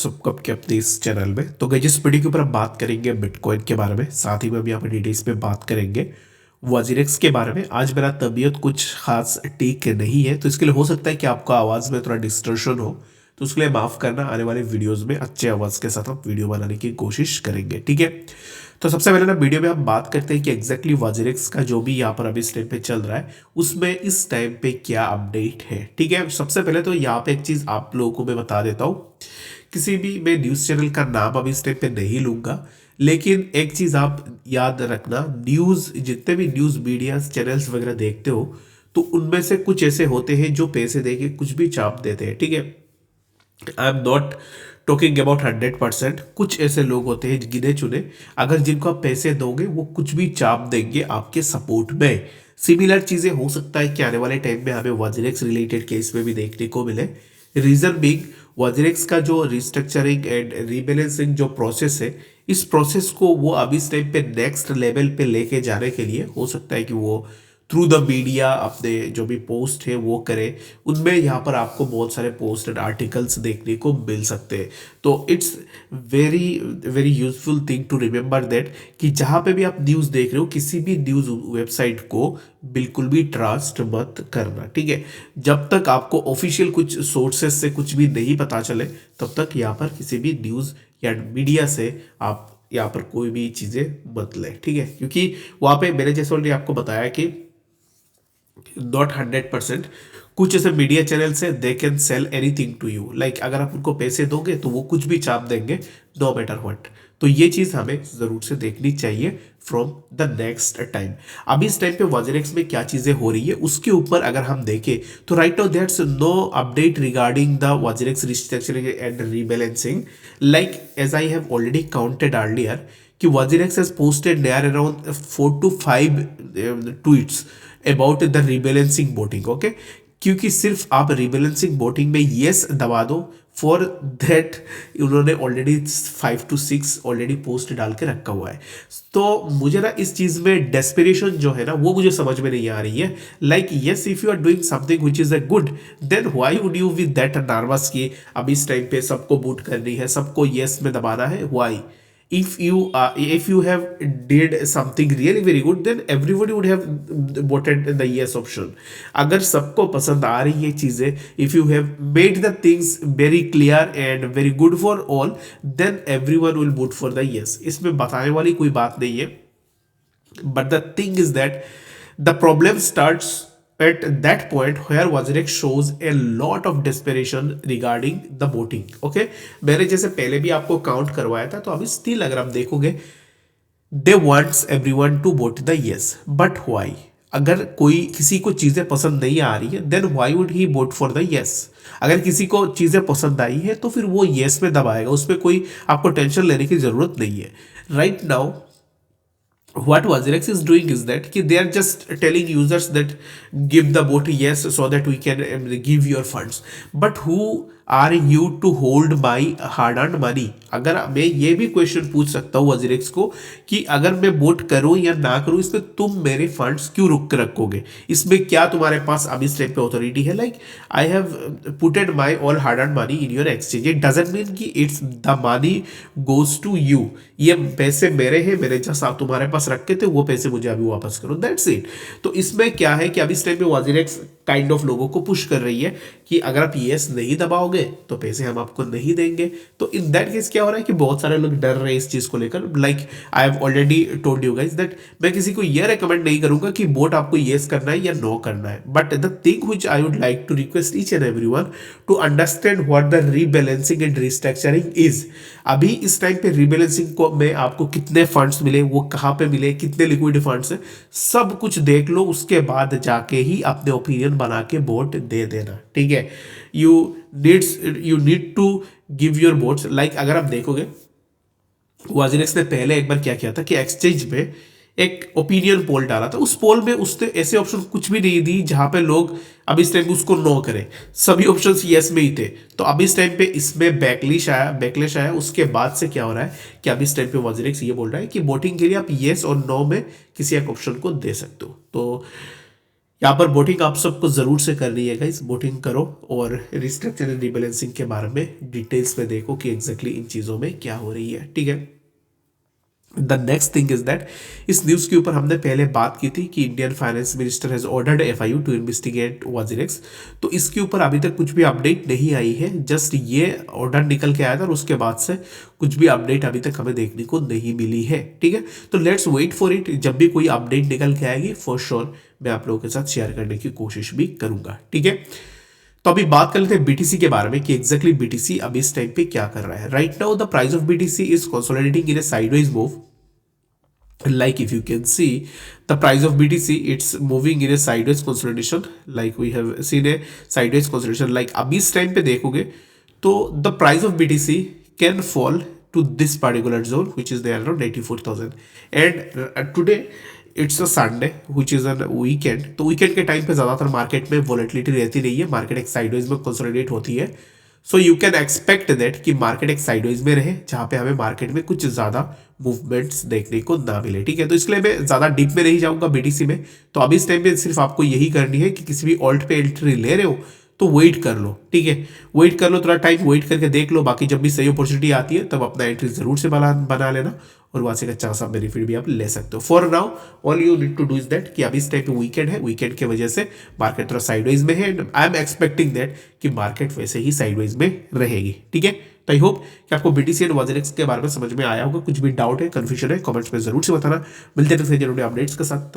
सबको आपके अपने इस चैनल में। तो गाइस इस वीडियो के ऊपर हम बात करेंगे बिटकॉइन के बारे में, साथ ही में हम यहाँ पर डिटेल्स में बात करेंगे वजीरेक्स के बारे में। आज मेरा तबीयत कुछ खास ठीक नहीं है, तो इसके लिए हो सकता है कि आपको आवाज़ में थोड़ा डिस्टर्शन हो, तो उसके लिए माफ़ करना। आने वाले वीडियोज़ में अच्छे आवाज़ के साथ हम वीडियो बनाने की कोशिश करेंगे, ठीक है। तो सबसे पहले ना वीडियो में हम बात करते हैं कि एग्जैक्टली वजीरेक्स का जो भी यहाँ पर अभी इस टाइम पे चल रहा है उसमें इस टाइम पे क्या अपडेट है, ठीक है। सबसे पहले तो यहाँ पे एक चीज़ आप लोगों को मैं बता देता हूँ, किसी भी मैं न्यूज़ चैनल का नाम अभी इस टाइम पे नहीं लूंगा, लेकिन एक चीज़ आप याद रखना, न्यूज़ जितने भी न्यूज़ मीडिया चैनल्स वगैरह देखते हो तो उनमें से कुछ ऐसे होते हैं जो पैसे देके कुछ भी छाप देते हैं, ठीक है। I am not talking about 100%। कुछ ऐसे लोग होते हैं गिने चुने, अगर जिनको आप पैसे दोगे वो कुछ भी छाप देंगे आपके सपोर्ट में। सिमिलर चीज़ें हो सकता है कि आने वाले टाइम में हमें वजीरेक्स रिलेटेड केस में भी देखने को मिले। रीजन बिग, वजीरेक्स का जो रिस्ट्रक्चरिंग एंड रीबैलेंसिंग जो प्रोसेस है, इस प्रोसेस को वो अभी इस टाइम पे नेक्स्ट लेवल पे लेके जाने के लिए हो सकता है कि वो थ्रू द मीडिया अपने जो भी पोस्ट है वो करे। उनमें यहाँ पर आपको बहुत सारे पोस्ट एंड आर्टिकल्स देखने को मिल सकते हैं। तो it's very very useful thing to remember that कि जहाँ पे भी आप न्यूज़ देख रहे हो, किसी भी न्यूज़ वेबसाइट को बिल्कुल भी ट्रस्ट मत करना, ठीक है। जब तक आपको ऑफिशियल कुछ सोर्सेस से कुछ भी नहीं पता चले तब तक यहाँ पर किसी भी न्यूज़ या मीडिया से आप यहाँ पर कोई भी चीज़ें मत लें, ठीक है। क्योंकि वहाँ पे मैंने जैसे ऑलरेडी आपको बताया कि नॉट 100%, कुछ ऐसे मीडिया चैनल से they can sell anything to you, like अगर आप उनको पैसे दोगे तो वो कुछ भी छाप देंगे, नो मैटर व्हाट। तो ये चीज हमें जरूर से देखनी चाहिए फ्रॉम द नेक्स्ट टाइम। अभी इस टाइम पे वजीरेक्स में क्या चीजें हो रही है उसके ऊपर अगर हम देखें तो right now that's no update regarding the WazirX restructuring and rebalancing. Like as I have already counted earlier कि WazirX has posted near around 4 to 5 tweets about the rebalancing voting, okay. क्योंकि सिर्फ आप रिबैलेंसिंग वोटिंग में यस दबा दो, for that उन्होंने already 5 to 6 already post डाल के रखा हुआ है। तो मुझे ना इस चीज में डेस्पिरेशन जो है ना वो मुझे समझ में नहीं आ रही है। Like yes, if you are doing something which is a good, then why would you with that nervous कि अब इस टाइम पे सबको वोट करनी है, सबको यस में दबाना है, why? If you have did something really very good, then everybody would have voted the yes option. अगर सबको पसंद आ रही है चीजें, if you have made the things very clear and very good for all, then everyone will vote for the yes. इसमें बताने वाली कोई बात नहीं है। But the thing is that the problem starts at that point where Wazirek shows a lot of desperation regarding the voting. Okay, मैंने जैसे पहले भी आपको काउंट करवाया था, तो अभी स्टिल अगर आप देखोगे they wants everyone to vote the yes, but why? अगर कोई किसी को चीजें पसंद नहीं आ रही है then why would he vote for the yes? अगर किसी को चीजें पसंद आई है तो फिर वो यस में दबाएगा, उसमें कोई आपको टेंशन लेने की जरूरत नहीं है। Right now what Wazirex is doing is that they are just telling users that give the vote yes so that we can give your funds, but who are you to hold my hard earned money? अगर मैं ये भी question पूछ सकता हूँ WazirX को कि अगर मैं वोट करूँ या ना करूँ, इसमें तुम मेरे फंड्स क्यों रुक कर रखोगे? इसमें क्या तुम्हारे पास अभी इस टाइप पे ऑथोरिटी है? Like I have putted my all hard earn money in your exchange, it doesn't mean कि it's the money goes to you. ये पैसे मेरे हैं, मेरे जैसा तुम्हारे पास रखे थे वो पैसे मुझे अभी वापस करो, दैट्स इट। तो इसमें क्या है कि अभी इस टाइम पे वजीरेक्स काइंड ऑफ लोगों को पुश कर रही है कि अगर आप यस नहीं दबाओगे तो पैसे हम आपको नहीं देंगे। तो इन दैट केस क्या हो रहा है कि बहुत सारे लोग डर रहे हैं इस चीज को लेकर। Like I have already told you guys that मैं किसी को यह रेकमेंड नहीं करूंगा कि वोट आपको यस करना है या नो करना है, but the thing which I would like to request each and everyone to understand what the rebalancing and restructuring is. अभी इस टाइम पे रीबैलेंसिंग को में आपको कितने फंड्स मिले, वो कहाँ पे मिले, कितने लिक्विड फंड्स है, सब कुछ देख लो, उसके बाद जाके ही अपने ओपिनियन बना के वोट दे देना, ठीक है। You need to give your votes. Like अगर आप देखोगे वजीरेक्स ने पहले एक बार क्या किया था कि एक्सचेंज में एक ओपिनियन पोल डाला था, उस पोल में उसने ऐसे ऑप्शन कुछ भी नहीं दी जहां पे लोग अब इस टाइम पे उसको नो करें, सभी ऑप्शंस यस में ही थे। तो अब इस टाइम पे इसमें बैकलेश आया। उसके बाद से क्या हो रहा है कि अब इस टाइम पे वजीरेक्स ये बोल रहा है कि वोटिंग के लिए आप यस और नो में किसी एक ऑप्शन को दे सकते हो। तो यहाँ पर बोटिंग आप सबको जरूर से करनी है गाइस, बोटिंग करो और रिस्ट्रक्चर एंड रिबैलेंसिंग के बारे में डिटेल्स में देखो कि एग्जैक्टली इन चीज़ों में क्या हो रही है, ठीक है। The next thing is that, इस न्यूज़ के ऊपर हमने पहले बात की थी कि Indian finance minister has ordered FIU to investigate WazirX. तो इसके ऊपर अभी तक कुछ भी अपडेट नहीं आई है, जस्ट ये ऑर्डर निकल के आया था और उसके बाद से कुछ भी अपडेट अभी तक हमें देखने को नहीं मिली है, ठीक है। तो लेट्स वेट फॉर इट, जब भी कोई अपडेट निकल के आएगी फॉर श्योर मैं आप लोगों के साथ शेयर करने की कोशिश भी करूंगा, ठीक है। तो अभी बात कर लेते हैं बीटीसी के बारे में कि एग्जैक्टली बीटीसी अभी इस टाइम पे क्या कर रहा है। Right now the price of BTC is consolidating in A sideways move. Like if you can see the price of BTC, it's moving in a sideways consolidation, like we have seen a sideways consolidation। like अभी इस time पे देखोगे तो the price of BTC can fall to this particular zone which is there around 84,000 and today it's a Sunday which is an weekend. तो weekend के time पे ज़्यादातर market में वॉलेटिलिटी रहती नहीं है, मार्केट एक साइडवेज में कंसोलिडेट होती है। So you can expect that कि मार्केट एक साइडवेज में रहे जहाँ पे हमें मार्केट में कुछ ज़्यादा मूवमेंट्स देखने को ना मिले, ठीक है। तो इसलिए मैं ज़्यादा डीप में नहीं जाऊँगा बीटीसी में। तो अभी इस टाइम पे सिर्फ आपको यही करनी है कि किसी भी ऑल्ट पे एंट्री ले रहे हो तो वेट कर लो, ठीक है। वेट कर लो, थोड़ा टाइम वेट करके देख लो, बाकी जब भी सही अपॉर्चुनिटी आती है तब अपना एंट्री जरूर से बना लेना और वहां से एक अच्छा सा बेनिफिट भी आप ले सकते हो। For now all you need to do is that कि अभी इस टाइप वीकेंड है, वीकेंड की वजह से मार्केट थोड़ा साइडवेज में है। आई एम एक्सपेक्टिंग दैट कि मार्केट वैसे ही साइडवेज में रहेगी, ठीक है। तो आई होप कि आपको बीटीसी एंड वाजिरेक्स के बारे में समझ में आया होगा। कुछ भी डाउट है, कंफ्यूजन है, कमेंट्स में जरूर से बताना। मिलते हैं अपडेट्स के साथ।